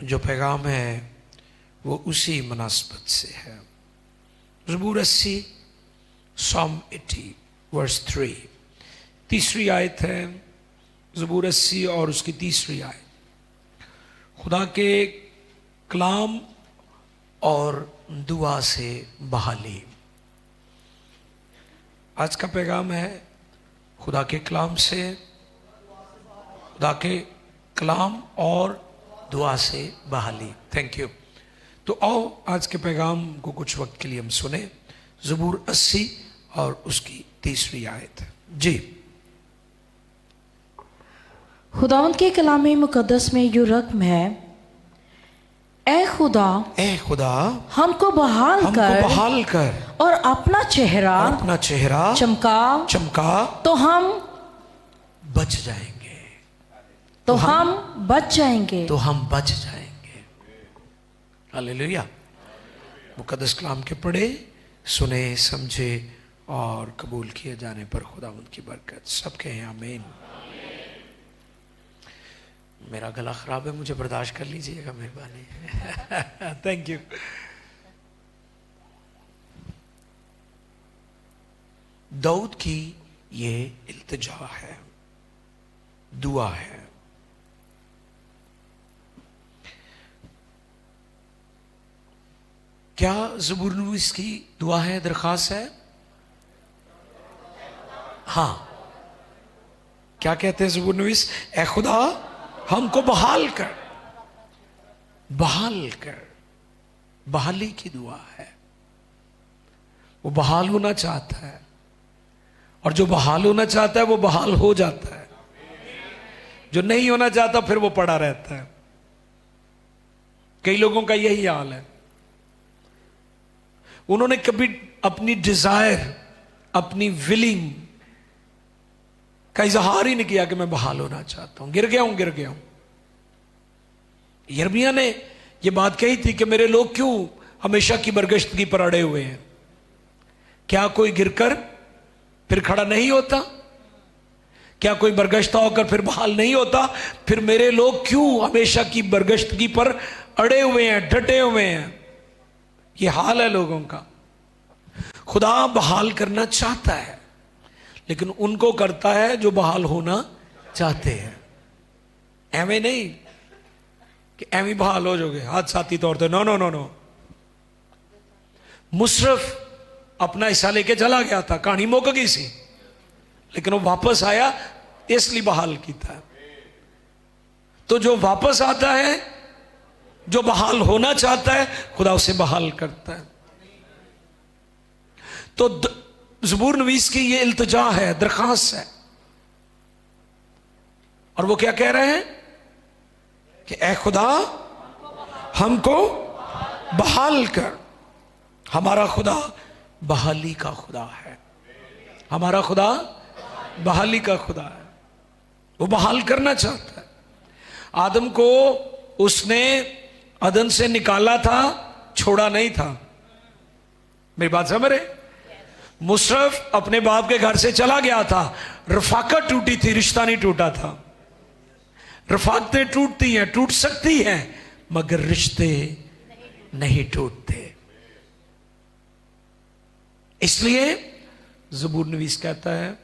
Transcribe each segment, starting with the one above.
जो पैगाम है वो उसी मुनासबत से है। ज़बूर 80 Psalm 80 वर्स 3, तीसरी आयत है ज़बूर 80 और उसकी तीसरी आयत। खुदा के कलाम और दुआ से बहाली। आज का पैगाम है खुदा के कलाम से, खुदा के कलाम और दुआ से बहाली। Thank you. तो आओ आज के पैगाम को कुछ वक्त के लिए हम सुने। ज़बूर 80 और उसकी तीसरी आयत जी। खुदावंद के कलाम मुकद्दस में यूं रकम है, ए खुदा हमको बहाल कर और अपना चेहरा चमका तो हम बच जाएंगे। हम बच जाएंगे। हालेलुया। मुकद्दस कलाम के पढ़े, सुने, समझे और कबूल किए जाने पर खुदावंद की बरकत सबके हैं। आमीन। मेरा गला खराब है, मुझे बर्दाश्त कर लीजिएगा, मेहरबानी। Thank you. दाऊद की ये इल्तिजा है, दुआ है। क्या ज़बूर नवीस की दुआ है, दरखास्त है? हाँ, क्या कहते हैं ज़बूर नवीस? ए खुदा हमको बहाल कर। बहाली की दुआ है। वो बहाल होना चाहता है, और जो बहाल होना चाहता है वो बहाल हो जाता है। जो नहीं होना चाहता फिर वो पड़ा रहता है। कई लोगों का यही हाल है। उन्होंने कभी अपनी डिजायर, अपनी विलिंग का इजहार ही नहीं किया कि मैं बहाल होना चाहता हूं। गिर गया हूं। यिर्मयाह ने यह बात कही थी कि मेरे लोग क्यों हमेशा की बरगश्तगी पर अड़े हुए हैं? क्या कोई गिरकर फिर खड़ा नहीं होता? क्या कोई बरगश्ता होकर फिर बहाल नहीं होता? फिर मेरे लोग क्यों हमेशा की बरगश्तगी पर अड़े हुए हैं, डटे हुए हैं? ये हाल है लोगों का। खुदा बहाल करना चाहता है, लेकिन उनको करता है जो बहाल होना चाहते हैं। एवं नहीं कि एवं बहाल हो जाओगे हादसाती तौर पर। नो। मुशर्रफ अपना हिस्सा लेके चला गया था, कहानी मुक गई सी, लेकिन वो वापस आया, इसलिए बहाल किया। तो जो वापस आता है, जो बहाल होना चाहता है, खुदा उसे बहाल करता है। तो ज़बूर नवीस की ये इल्तिजा है, दरखास्त है। और वो क्या कह रहे हैं कि ए खुदा हमको बहाल कर। हमारा खुदा बहाली का खुदा है। हमारा खुदा बहाली का खुदा है। वो बहाल करना चाहता है। आदम को उसने अदन से निकाला था, छोड़ा नहीं था। मेरी बात समझ रहे? मुशर्रफ अपने बाप के घर से चला गया था, रफाकत टूटी थी, रिश्ता नहीं टूटा था। रफाकतें टूटती हैं, टूट सकती हैं, मगर रिश्ते नहीं टूटते। इसलिए ज़बूर नवीस कहता है,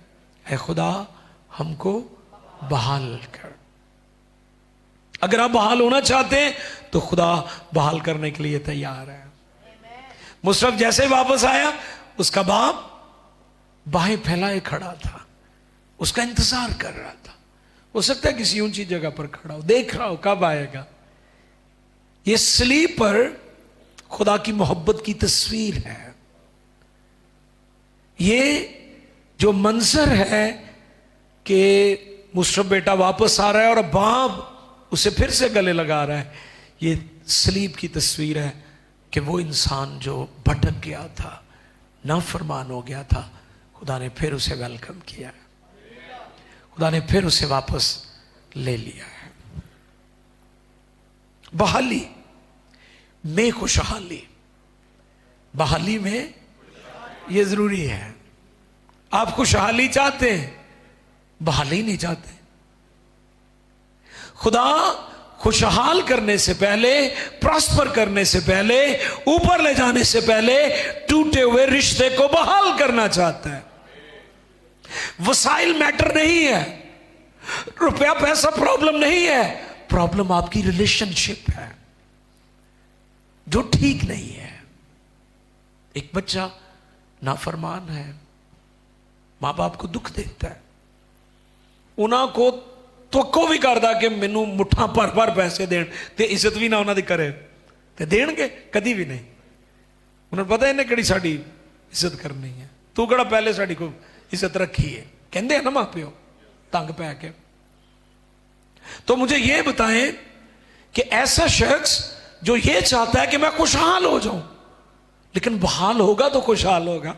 ऐ खुदा हमको बहाल कर। अगर आप बहाल होना चाहते हैं तो खुदा बहाल करने के लिए तैयार है। मुशर्रफ जैसे वापस आया, उसका बाप बाहें फैलाए खड़ा था, उसका इंतजार कर रहा था। हो सकता है किसी ऊंची जगह पर खड़ा हो, देख रहा हो कब आएगा। ये सलीब पर खुदा की मोहब्बत की तस्वीर है। ये जो मंजर है कि मुशर्रफ बेटा वापस आ रहा है और बाप उसे फिर से गले लगा रहा है, ये सलीब की तस्वीर है कि वो इंसान जो भटक गया था, नाफरमान हो गया था, खुदा ने फिर उसे वेलकम किया है। खुदा ने फिर उसे वापस ले लिया है। बहाली में खुशहाली, बहाली में ये जरूरी है। आप खुशहाली चाहते हैं, बहाली नहीं चाहते। खुदा खुशहाल करने से पहले, प्रॉस्पर करने से पहले, ऊपर ले जाने से पहले टूटे हुए रिश्ते को बहाल करना चाहता है। वसाइल मैटर नहीं है, रुपया पैसा प्रॉब्लम नहीं है, प्रॉब्लम आपकी रिलेशनशिप है जो ठीक नहीं है। एक बच्चा नाफरमान है, मां बाप को दुख देता है, उन्हां को तो भी करदा कि मैनू मुठा भर भर पैसे देण ते इज्जत भी ना उन्हां दी करे ते देणगे कदी भी नहीं। उन्हें पता इन्हें किहड़ी साडी इज्जत करनी है, तू किहड़ा पहले साडी को इज्जत रखी है, कहंदे ना मां प्यो तंग पै के। तो मुझे यह बताएं कि ऐसा शख्स जो ये चाहता है कि मैं खुशहाल हो जाऊं, लेकिन बहाल होगा तो खुशहाल होगा।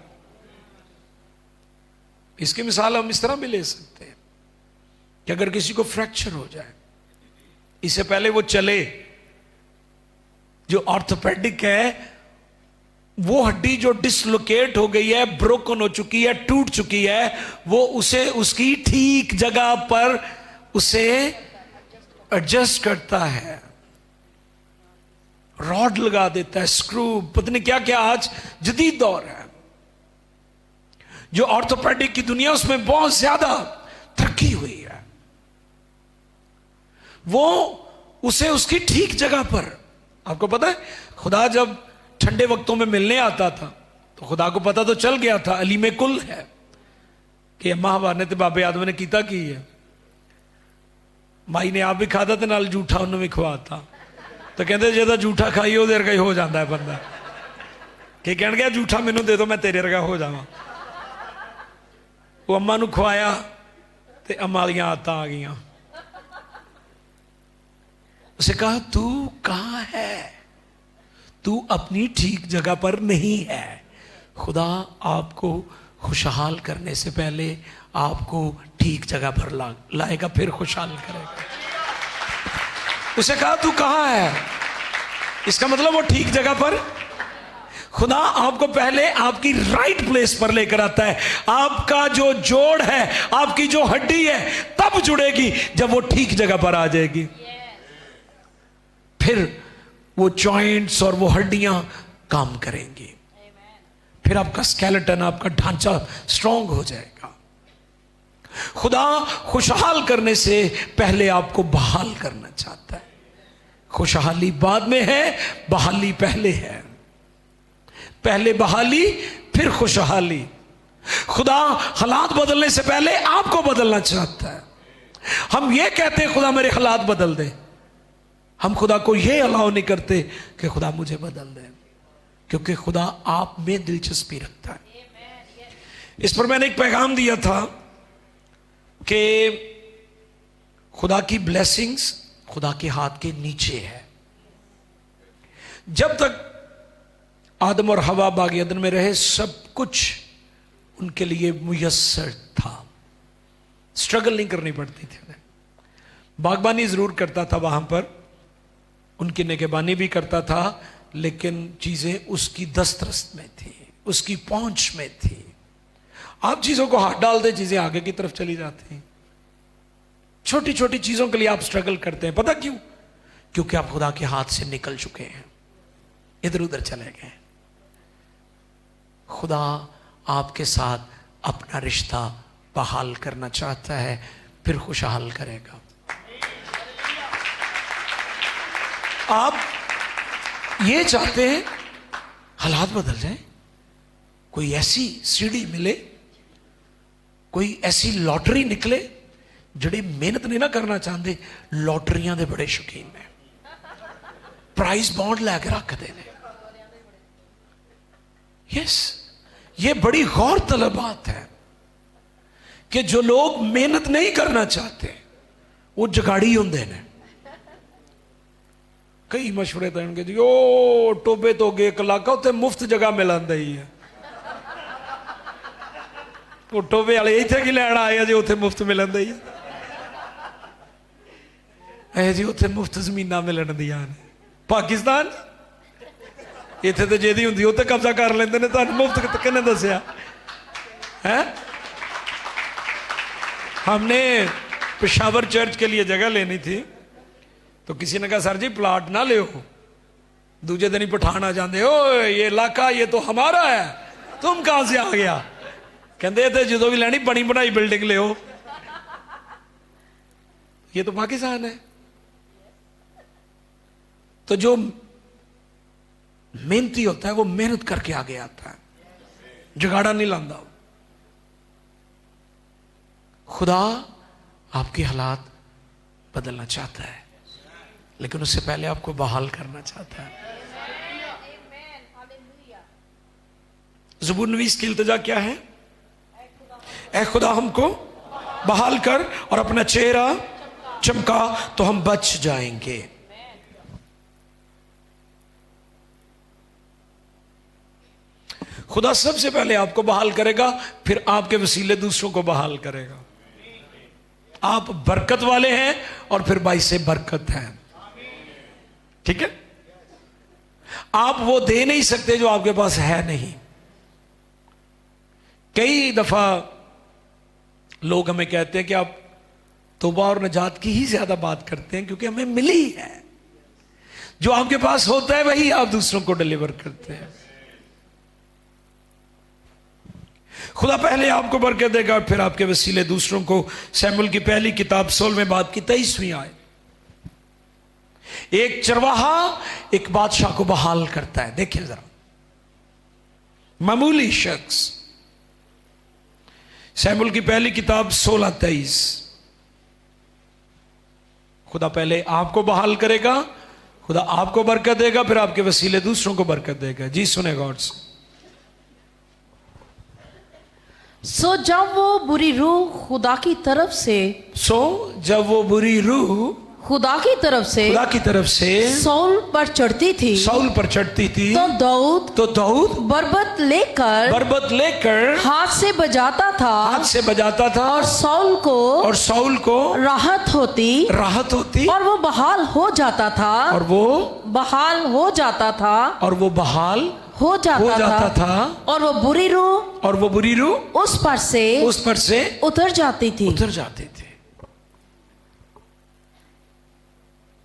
इसकी मिसाल हम इस तरह भी ले सकते हैं कि अगर किसी को फ्रैक्चर हो जाए, इससे पहले वो चले, जो ऑर्थोपेडिक है, वो हड्डी जो डिसलोकेट हो गई है, ब्रोकन हो चुकी है, टूट चुकी है, वो उसे उसकी ठीक जगह पर उसे एडजस्ट करता है, रॉड लगा देता है, स्क्रू, पता नहीं क्या क्या आज जदीद दौर है। जो ऑर्थोपेडिक की दुनिया उसमें बहुत ज्यादा तरक्की हुई है, वो उसे उसकी ठीक जगह पर। आपको पता है खुदा जब ठंडे वक्तों में मिलने आता था तो खुदा को पता तो चल गया था, अली में कुल है कि अम्मा हवा ने तो बाबे आदम ने कीता की है, माई ने आप भी खादा तो नाल जूठा उन्होंने भी खवाता। तो कहते जो जूठा खाइए वो वर्गा ही हो जाता है बंदा, कि कह गया जूठा मैनू दे दो मैं तेरे वर्गा हो जावा। वो अम्मा नू खवाया तो अम्मा दियां आदतां आ गई। उसे कहा तू कहां है, तू अपनी ठीक जगह पर नहीं है। खुदा आपको खुशहाल करने से पहले आपको ठीक जगह पर लाएगा, फिर खुशहाल करेगा। उसे कहा तू कहां है, इसका मतलब वो ठीक जगह पर। खुदा आपको पहले आपकी राइट प्लेस पर लेकर आता है। आपका जो जोड़ है, आपकी जो हड्डी है, तब जुड़ेगी जब वो ठीक जगह पर आ जाएगी। फिर वो जॉइंट्स और वो हड्डियां काम करेंगी, फिर आपका स्केलेटन, आपका ढांचा स्ट्रांग हो जाएगा। खुदा खुशहाल करने से पहले आपको बहाल करना चाहता है। खुशहाली बाद में है, बहाली पहले है। पहले बहाली फिर खुशहाली। खुदा हालात बदलने से पहले आपको बदलना चाहता है। हम ये कहते हैं खुदा मेरे हालात बदल दे, हम खुदा को यह अलाउ नहीं करते कि खुदा मुझे बदल दे, क्योंकि खुदा आप में दिलचस्पी रखता है। इस पर मैंने एक पैगाम दिया था कि खुदा की ब्लेसिंग्स खुदा के हाथ के नीचे है। जब तक आदम और हवा बाग अदन में रहे, सब कुछ उनके लिए मुयस्सर था, स्ट्रगल नहीं करनी पड़ती थी उन्हें। बागबानी जरूर करता था वहां पर, उनकी निगहबानी भी करता था, लेकिन चीजें उसकी दस्तरस में थी, उसकी पहुंच में थी। आप चीजों को हाथ डाल दे, चीजें आगे की तरफ चली जाती। छोटी छोटी चीजों के लिए आप स्ट्रगल करते हैं, पता क्यों? क्योंकि आप खुदा के हाथ से निकल चुके हैं, इधर उधर चले गए। खुदा आपके साथ अपना रिश्ता बहाल करना चाहता है, फिर खुशहाल करेगा। आप ये चाहते हैं हालात बदल जाए, कोई ऐसी सीढ़ी मिले, कोई ऐसी लॉटरी निकले। जिहड़े मेहनत नहीं ना करना चाहते, लॉटरियां दे बड़े शौकीन ने, प्राइज बॉन्ड लैके रखते हैं। यस, ये बड़ी गौर तलब बात है कि जो लोग मेहनत नहीं करना चाहते वो जगाड़ी होंदे ने। कई मशवरे देंगे जी, ओ टोबे तो गए एक इलाका उत्थे मुफ्त जगह मिलंदा ही है, वो टोबे वाले इत्थे की लैण आए जी, उत्थे मुफ्त मिलंदा ही है। ऐ जी उत्थे मुफ्त जमीनां मिलन दियां ने। पाकिस्तान इत्थे तो जेदी हुंदी उत्थे कब्जा कर लेंदे ने, तुहानूं मुफ्त किन्ने दस्सिया है? हमने पेशावर चर्च के लिए जगह लेनी थी, तो किसी ने कहा सर जी प्लाट ना ले, दूजे दिन ही पठान आ जाते, ओ ये इलाका ये तो हमारा है, तुम कहां से आ गया? कहते थे जो भी लेनी बनी बनाई बिल्डिंग ले, ये तो पाकिस्तान है। तो जो मेहनती होता है वो मेहनत करके आगे आता है, जुगाड़ा नहीं लाता। खुदा आपके हालात बदलना चाहता है, लेकिन उससे पहले आपको बहाल करना चाहता है। ज़बूर नवीस की इल्तिजा क्या है? ऐ खुदा हमको बहाल कर और अपना चेहरा चमका तो हम बच जाएंगे। खुदा सबसे पहले आपको बहाल करेगा, फिर आपके वसीले दूसरों को बहाल करेगा। आप बरकत वाले हैं और फिर बाइसे बरकत हैं, ठीक है? आप वो दे नहीं सकते जो आपके पास है नहीं। कई दफा लोग हमें कहते हैं कि आप तौबा और नजात की ही ज्यादा बात करते हैं, क्योंकि हमें मिली है। जो आपके पास होता है वही आप दूसरों को डिलीवर करते हैं। खुदा पहले आपको बरकत देगा, फिर आपके वसीले दूसरों को। सैमुएल की पहली किताब 16वें बाब की 23वीं आयत। एक चरवाहा एक बादशाह को बहाल करता है। देखिए जरा, मामूली शख्स, सैमुएल की पहली किताब 16:23। खुदा पहले आपको बहाल करेगा, खुदा आपको बरकत देगा, फिर आपके वसीले दूसरों को बरकत देगा। जी सुने गौर से। सो जब वो बुरी रूह खुदा की तरफ से जब वो बुरी रूह खुदा की तरफ से शाऊल पर चढ़ती थी, तो दाऊद बरबत लेकर हाथ से बजाता था और शाऊल को राहत होती और वो बहाल हो जाता था और वो बुरी रूह उस पर से उतर जाती थी।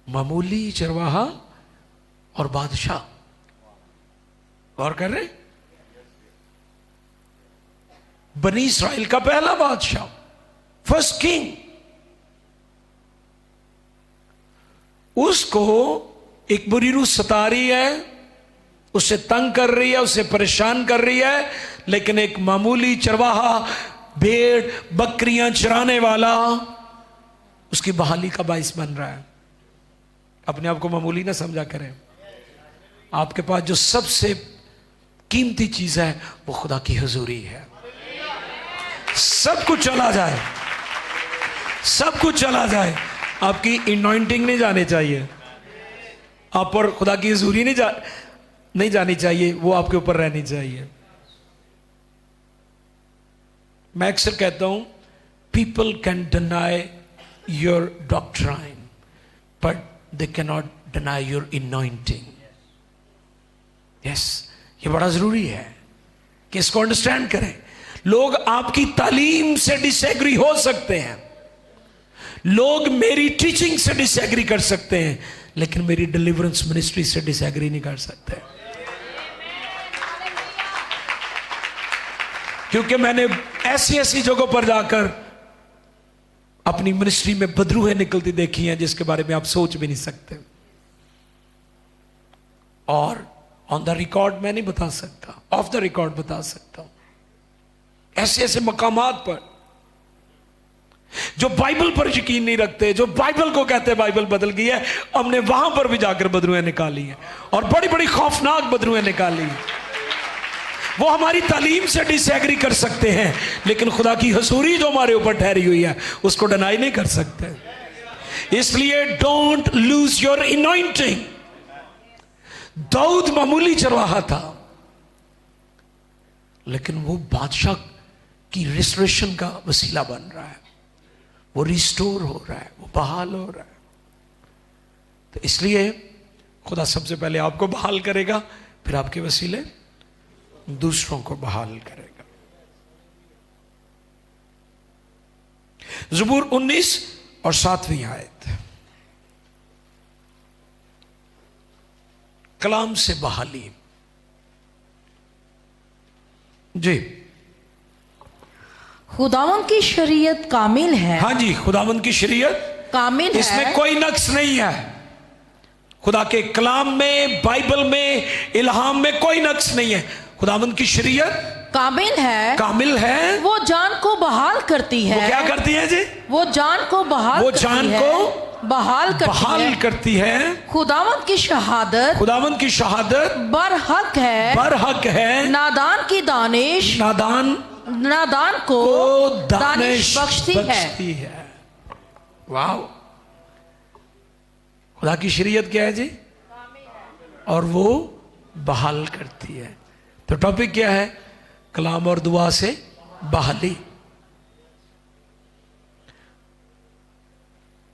मामूली चरवाहा और बादशाह, गौर कर रहे? बनी इस्राइल का पहला बादशाह, फर्स्ट किंग, उसको एक बुरी रूह सता रही है, उसे तंग कर रही है, उसे परेशान कर रही है। लेकिन एक मामूली चरवाहा, भेड़ बकरियां चराने वाला, उसकी बहाली का बाइस बन रहा है। अपने आप को मामूली ना समझा करें। आपके पास जो सबसे कीमती चीज है वो खुदा की हुजूरी है। सब कुछ चला जाए, आपकी इनॉइंटिंग नहीं जानी चाहिए, आप पर खुदा की हुजूरी नहीं जानी चाहिए, वो आपके ऊपर रहनी चाहिए। मैं अक्सर कहता हूं, people can deny your doctrine but they cannot deny your anointing. Yes, ये बड़ा जरूरी है कि इसको अंडरस्टैंड करें। लोग आपकी तालीम से डिसएग्री हो सकते हैं, लोग मेरी टीचिंग से डिसएग्री कर सकते हैं, लेकिन मेरी डिलीवरेंस मिनिस्ट्री से डिसएग्री नहीं कर सकते, क्योंकि मैंने ऐसी जगहों पर जाकर अपनी मिनिस्ट्री में बदरूहें निकलती देखी हैं जिसके बारे में आप सोच भी नहीं सकते। और ऑन द रिकॉर्ड मैं नहीं बता सकता, ऑफ द रिकॉर्ड बता सकता हूं। ऐसे मकामात पर जो बाइबल पर यकीन नहीं रखते, जो बाइबल को कहते हैं बाइबल बदल गई है, हमने वहां पर भी जाकर बदरूहें निकाली हैं, और बड़ी बड़ी खौफनाक बदरूहें निकाली हैं। वो हमारी तालीम से डिसएग्री कर सकते हैं, लेकिन खुदा की हसूरी जो हमारे ऊपर ठहरी हुई है उसको डिनाई नहीं कर सकते। इसलिए don't lose your anointing. Daud मामूली चरवाहा था, लेकिन वो बादशाह की रिस्टोरेशन का वसीला बन रहा है, वो रिस्टोर हो रहा है, वो बहाल हो रहा है। तो इसलिए खुदा सबसे पहले आपको बहाल करेगा, फिर आपके वसीले दूसरों को बहाल करेगा। ज़बूर 19 और 7वीं आयत। कलाम से बहाली। जी, खुदावन की शरीयत कामिल है। हाँ जी, खुदावन की शरीयत कामिल इसमें है, कोई नक्स नहीं है। खुदा के कलाम में, बाइबल में, इल्हाम में कोई नक्स नहीं है। खुदावन की शरीयत कामिल है, कामिल है। वो जान को बहाल करती है। वो क्या करती है जी? वो जान को बहाल, वो जान को बहाल करती है। खुदावन की शहादत, खुदावन की शहादत बरहक है, बरहक है। नादान की दानिश, नादान को दानिश बख्शती है। वाह, खुदा की शरीयत क्या है जी? और वो बहाल करती है। तो टॉपिक क्या है? कलाम और दुआ से बहाली।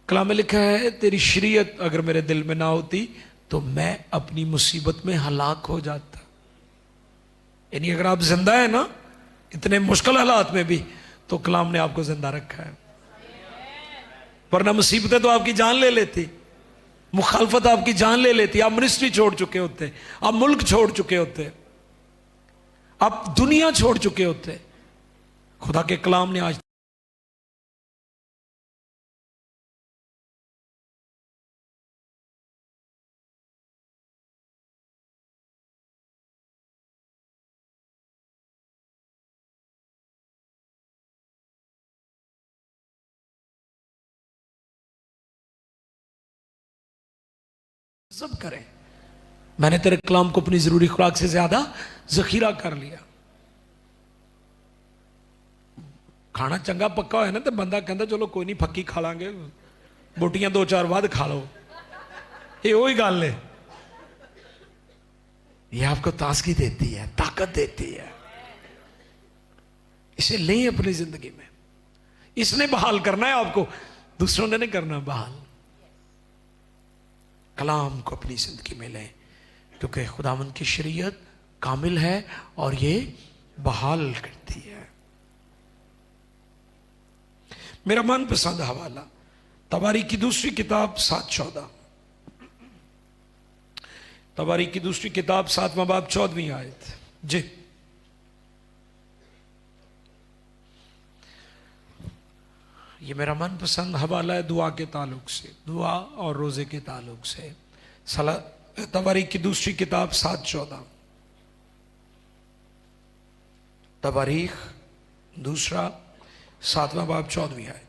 कलाम में लिखा है, तेरी शरीयत अगर मेरे दिल में ना होती तो मैं अपनी मुसीबत में हलाक हो जाता। यानी अगर आप जिंदा है ना इतने मुश्किल हालात में भी, तो कलाम ने आपको जिंदा रखा है। वरना मुसीबतें तो आपकी जान ले लेती, मुखालफत आपकी जान ले लेती। आप मिनिस्ट्री छोड़ चुके होते, आप मुल्क छोड़ चुके होते, आप दुनिया छोड़ चुके होते। खुदा के कलाम ने आज सब करें। मैंने तेरे कलाम को अपनी जरूरी खुराक से ज्यादा जखीरा कर लिया। खाना चंगा पक्का है ना तो बंदा कहता चलो कोई नहीं फक्की खा लांगे, बोटियां 2-4 बाद खा लो। ये वही गल है। ये आपको ताजगी देती है, ताकत देती है। इसे लें अपनी जिंदगी में। इसने बहाल करना है आपको, दूसरों ने नहीं करना बहाल। कलाम को अपनी जिंदगी में लें, क्योंकि खुदावंद की शरीयत कामिल है और ये बहाल करती है। मेरा मनपसंद हवाला तबारी की दूसरी किताब 7:14। तबारी की दूसरी किताब 7वां बाब 14वीं आयत। जी, ये मेरा मनपसंद हवाला है दुआ के ताल्लुक से, दुआ और रोजे के ताल्लुक से। तबारी की दूसरी किताब 7:14। तबारीख दूसरा 7वां बाब 14वीं आयत।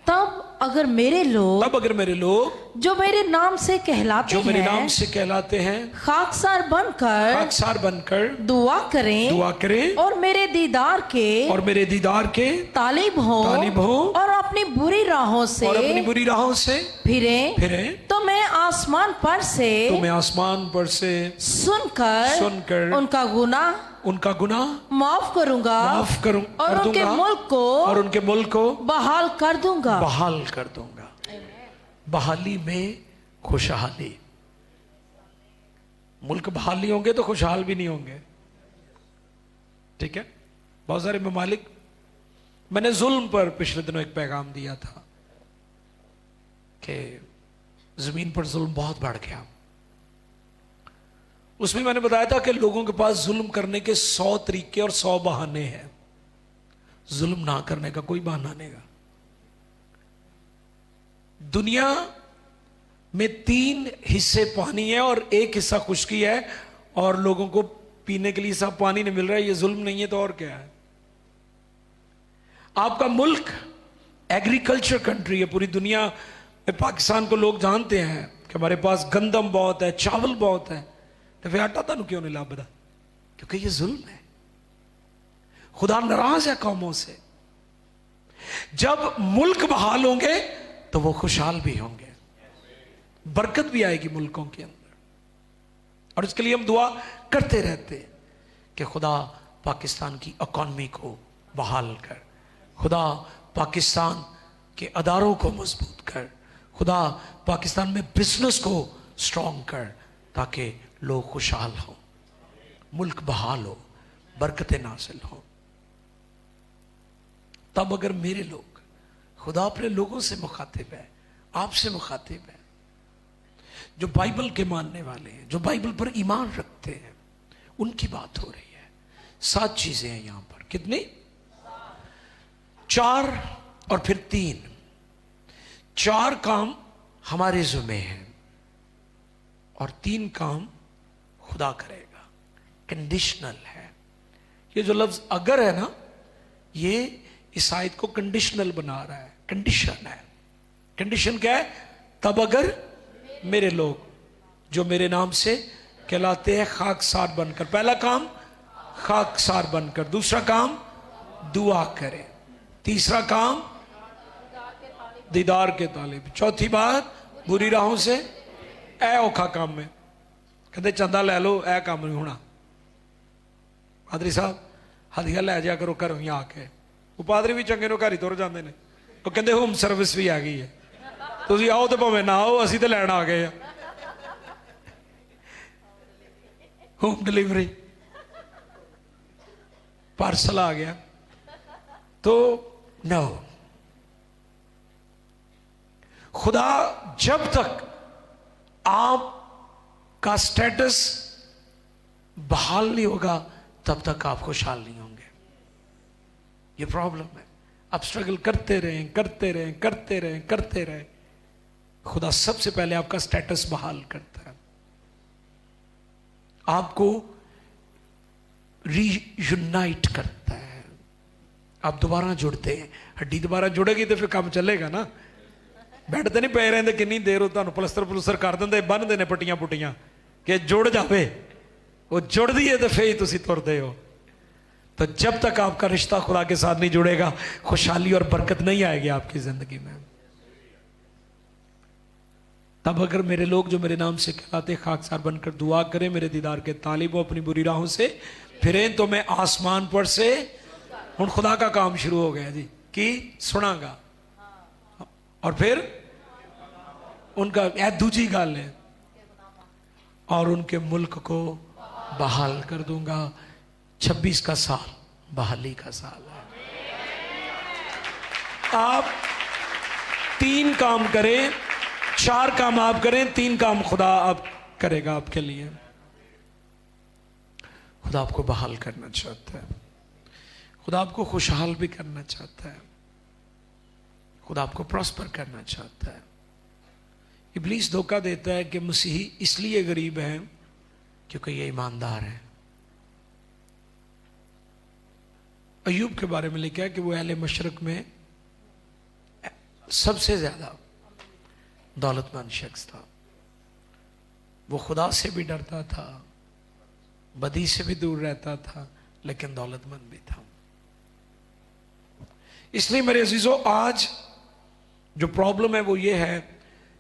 तब अगर मेरे लोग जो मेरे नाम से कहलाते हैं खाकसार बनकर दुआ करें और मेरे दीदार के तालिब हो और अपनी बुरी राहों से फिरें तो मैं आसमान पर से सुनकर उनका गुनाह माफ करूंगा और उनके मुल्क को बहाल कर दूंगा। बहाली में खुशहाली। मुल्क बहाल नहीं होंगे तो खुशहाल भी नहीं होंगे। ठीक है, बहुत सारे ममालिक, मैंने जुल्म पर पिछले दिनों एक पैगाम दिया था कि जमीन पर जुल्म बहुत बढ़ गया। उसमें मैंने बताया था कि लोगों के पास जुल्म करने के 100 तरीके और 100 बहाने हैं। जुल्म ना करने का कोई बहाना नहीं। दुनिया में 3 हिस्से पानी है और 1 हिस्सा खुश्की है, और लोगों को पीने के लिए सब पानी नहीं मिल रहा है। ये जुल्म नहीं है तो और क्या है? आपका मुल्क एग्रीकल्चर कंट्री है। पूरी दुनिया में पाकिस्तान को लोग जानते हैं कि हमारे पास गंदम बहुत है, चावल बहुत है, तो फिर आटा तुहानू क्यों नहीं लभदा? क्योंकि ये जुल्म है। खुदा नाराज है कौमों से। जब मुल्क बहाल होंगे तो वो खुशहाल भी होंगे, बरकत भी आएगी मुल्कों के अंदर। और इसके लिए हम दुआ करते रहते हैं कि खुदा पाकिस्तान की इकॉनमी को बहाल कर, खुदा पाकिस्तान के अदारों को मजबूत कर, खुदा पाकिस्तान में बिजनेस को स्ट्रॉन्ग कर, ताकि लोग खुशहाल हो, मुल्क बहाल हो, बरकतें नासिल हो। तब अगर मेरे लोग, खुदा अपने लोगों से मुखातिब है, आपसे मुखातिब है, जो बाइबल के मानने वाले हैं, जो बाइबल पर ईमान रखते हैं, उनकी बात हो रही है। 7 चीजें हैं यहां पर। कितनी? 4 और फिर 3। 4 काम हमारे ज़िम्मे हैं और 3 काम खुदा करेगा। कंडीशनल है। ये जो लफ्ज अगर है ना, ये इस आयत को कंडीशनल बना रहा है। कंडीशन है। कंडीशन क्या है? तब अगर मेरे लोग जो मेरे नाम से कहलाते हैं खाकसार बनकर। पहला काम खाकसार बनकर, दूसरा काम दुआ करें, तीसरा काम दीदार के तालिब, चौथी बात बुरी राहों से ए औखा काम में कहते चंदा ले लो, ए काम नहीं होना। पादरी साहब हदिया लै जा करो घरों ही आके। वो पादरी भी चंगे नो घर ही तुर जाते हैं। वो कहते होम सर्विस भी आ गई है, तुम आओ तो भावें ना आओ, असी तो लैन आ गए। होम डिलीवरी पार्सल आ गया। तो नो, खुदा जब तक आपका स्टेटस बहाल नहीं होगा तब तक आप खुशहाल नहीं होंगे। ये प्रॉब्लम है। आप स्ट्रगल करते रहें, करते रहें, करते रहें, करते रहें। खुदा सबसे पहले आपका स्टेटस बहाल करता है, आपको रीयूनाइट करता है। आप दोबारा जुड़ते हैं। हड्डी दोबारा जुड़ेगी तो फिर काम चलेगा ना। बैठ तो नहीं पे रहते किन्नी देर, हो तुहानू पलस्तर पुलस्तर कर देंगे, बन्नते ने पट्टियां पुट्टियां कि जुड़ जाए। वो जुड़ती है तो फिर ही तुम तुरते हो। तो जब तक आपका रिश्ता खुदा के साथ नहीं जुड़ेगा, खुशहाली और बरकत नहीं आएगी आपकी जिंदगी में। तब अगर मेरे लोग जो मेरे नाम से कहलाते खाकसार बनकर दुआ करें, मेरे दीदार के तालिब हो, अपनी बुरी राहों से फिरें, तो मैं आसमान पर से, हुण खुदा का काम शुरू हो गया जी, कि सुनागा और फिर उनका यह दूजी गल है, और उनके मुल्क को बहाल कर दूंगा। 26 का साल बहाली का साल है। आप 3 काम करें, 4 काम आप करें, 3 काम खुदा आप करेगा आपके लिए। खुदा आपको बहाल करना चाहता है, खुदा आपको खुशहाल भी करना चाहता है, खुदा आपको प्रॉस्पर करना चाहता है। इब्लीस धोखा देता है कि मसीही इसलिए गरीब हैं क्योंकि ये ईमानदार हैं। अय्यूब के बारे में लिखा है कि वो अहले मशरक में सबसे ज्यादा दौलतमंद शख्स था। वो खुदा से भी डरता था, बदी से भी दूर रहता था, लेकिन दौलतमंद भी था। इसलिए मेरे अजीजों, आज जो प्रॉब्लम है वो ये है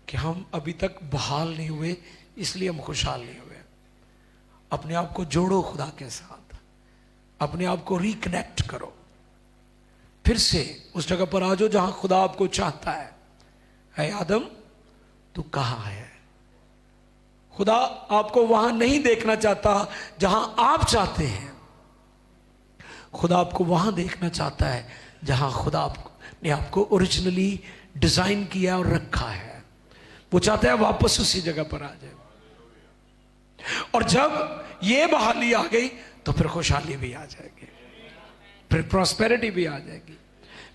कि हम अभी तक बहाल नहीं हुए, इसलिए हम खुशहाल नहीं हुए। अपने आप को जोड़ो खुदा के साथ, अपने आप को रिकनेक्ट करो, फिर से उस जगह पर आ जाओ जहां खुदा आपको चाहता है। ऐ आदम तू कहां है? खुदा आपको वहां नहीं देखना चाहता जहां आप चाहते हैं। खुदा आपको वहां देखना चाहता है जहां खुदा ने आपको ओरिजिनली डिजाइन किया और रखा है। वो चाहता है वापस उसी जगह पर आ जाए। और जब ये बहाली आ गई तो फिर खुशहाली भी आ जाएगी, फिर प्रॉस्पेरिटी भी आ जाएगी,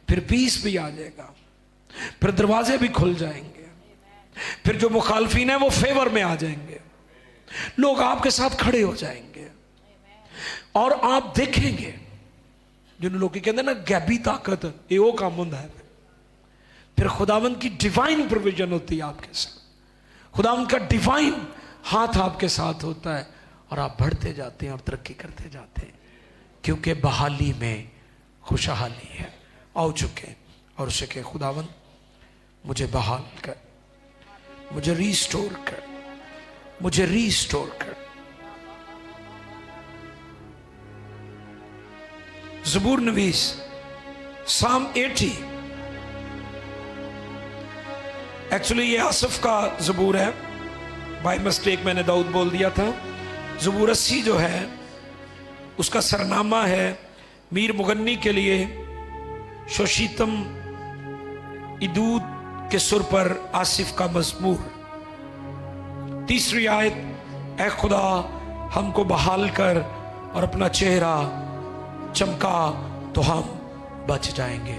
फिर पीस भी आ जाएगा, फिर दरवाजे भी खुल जाएंगे, फिर जो मुखालफीन है वो फेवर में आ जाएंगे, लोग आपके साथ खड़े हो जाएंगे और आप देखेंगे जिन लोग कहते ना गैबी ताकत, ये वो काम होता है। फिर खुदावंद की डिवाइन प्रोविजन होती है आपके साथ, खुदावंद का डिवाइन हाथ आपके साथ होता है और आप बढ़ते जाते हैं और तरक्की करते जाते हैं, क्योंकि बहाली में खुशहाली है। आओ चुके और उसे कहे खुदावंद मुझे बहाल कर, मुझे रीस्टोर कर, मुझे रीस्टोर कर। ज़बूर नवीस साम 80, एक्चुअली ये आसफ का ज़बूर है, बाय मिस्टेक मैंने दाऊद बोल दिया था। ज़बूर 80 जो है उसका सरनामा है मीर मुगन्नी के लिए शोशीतम इदूद के सुर पर आसिफ का मज़मूर। तीसरी आयत, ऐ खुदा हमको बहाल कर और अपना चेहरा चमका तो हम बच जाएंगे।